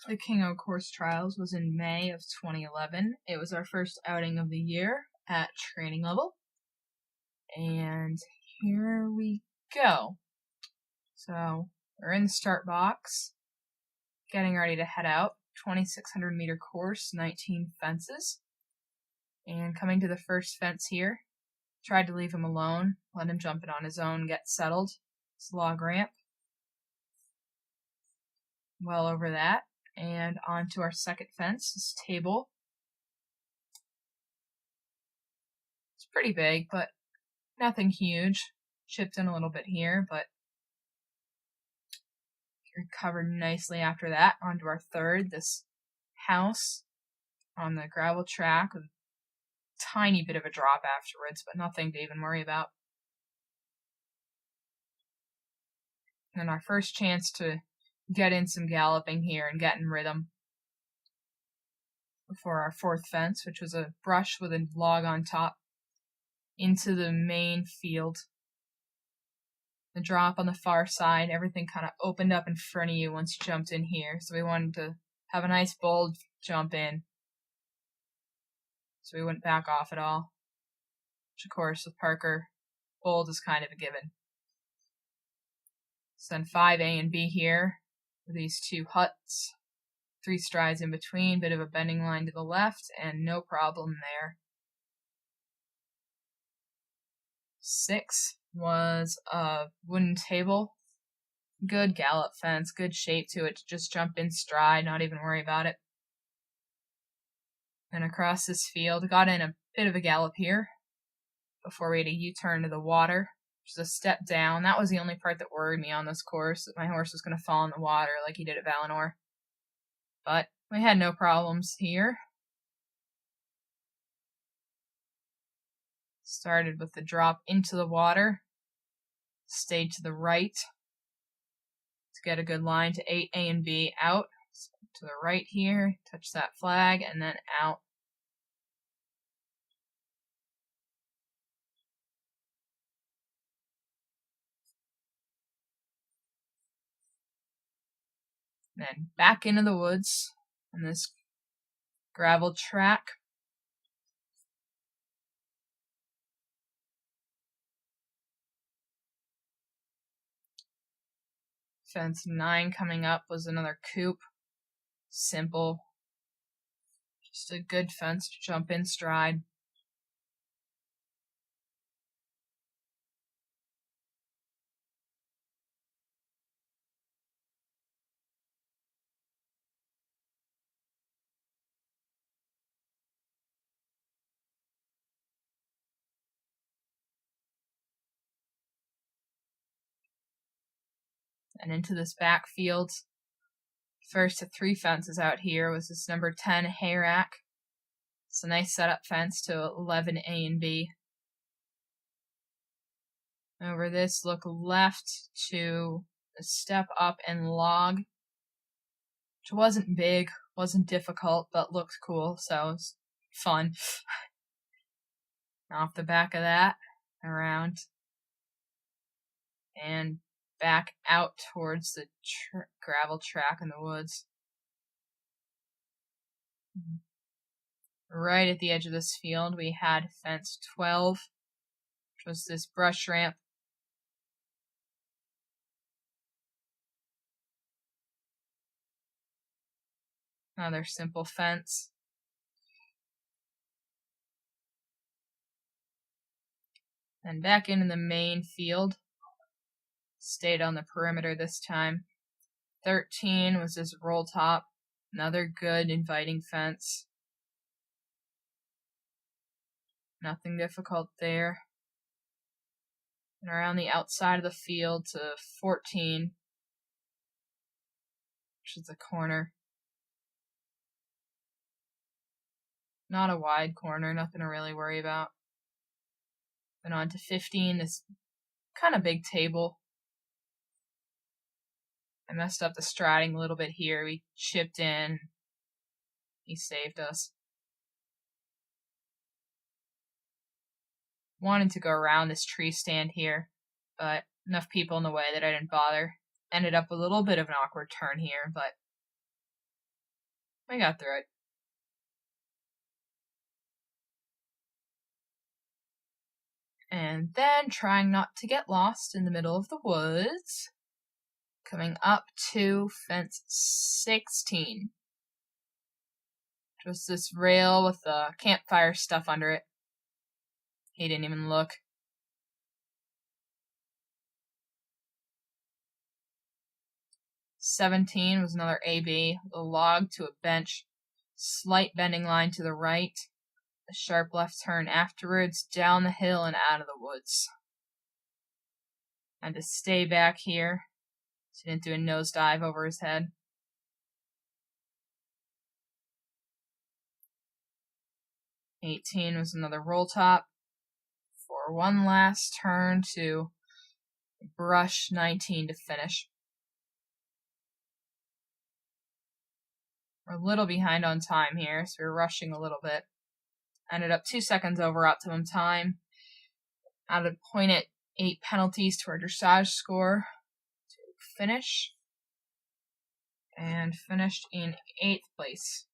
The King O Course Trials was in May of 2011. It was our first outing of the year at training level. And here we go. So we're in the start box, getting ready to head out. 2,600 meter course, 19 fences. And coming to the first fence here, tried to leave him alone, let him jump it on his own, get settled. It's a log ramp. Well over that. And on to our second fence, this table. It's pretty big, but nothing huge. Chipped in a little bit here, but recovered nicely after that. Onto our third, this house on the gravel track with a tiny bit of a drop afterwards, but nothing to even worry about. And our first chance to get in some galloping here and get in rhythm before our fourth fence, which was a brush with a log on top, into the main field. The drop on the far side, everything kind of opened up in front of you once you jumped in here, so we wanted to have a nice bold jump in, so we wouldn't back off at all, which of course with Parker, bold is kind of a given. So then 5A and B here, with these two huts, 3 strides in between, bit of a bending line to the left, and no problem there. 6 was a wooden table, good gallop fence, good shape to it, to just jump in stride, not even worry about it. And across this field, got in a bit of a gallop here, before we had a U-turn to the water, which is a step down. That was the only part that worried me on this course, that my horse was going to fall in the water like he did at Valinor. But we had no problems here. Started with the drop into the water, stayed to the right to get a good line to 8A and B out. So to the right here, touch that flag, and then out. Then back into the woods on this gravel track. Fence 9 coming up was another coop. Simple. Just a good fence to jump in stride. And into this backfield. First to 3 fences out here was this number 10 hay rack. It's a nice setup fence to 11A and B. Over this, look left to a step up and log, which wasn't big, wasn't difficult, but looked cool, so it was fun. Off the back of that, around, and back out towards the gravel track in the woods. Right at the edge of this field, we had fence 12, which was this brush ramp. Another simple fence. And back into the main field. Stayed on the perimeter this time. 13 was this roll top. Another good inviting fence. Nothing difficult there. And around the outside of the field to 14, which is the corner. Not a wide corner, nothing to really worry about. Then on to 15, this kind of big table. I messed up the striding a little bit here. We chipped in. He saved us. Wanted to go around this tree stand here, but enough people in the way that I didn't bother. Ended up a little bit of an awkward turn here, but We got through it. And then trying not to get lost in the middle of the woods. Coming up to fence 16. Just this rail with the campfire stuff under it. He didn't even look. "17 was another AB, with a log to a bench, slight bending line to the right, a sharp left turn afterwards, down the hill and out of the woods. And to stay back here, so he didn't do a nosedive over his head. "18 was another roll top for one last turn to brush 19 to finish. We're a little behind on time here, so we're rushing a little bit. Ended up 2 seconds over optimum time. Added 0.8 penalties to our dressage score to finish. And finished in 8th place.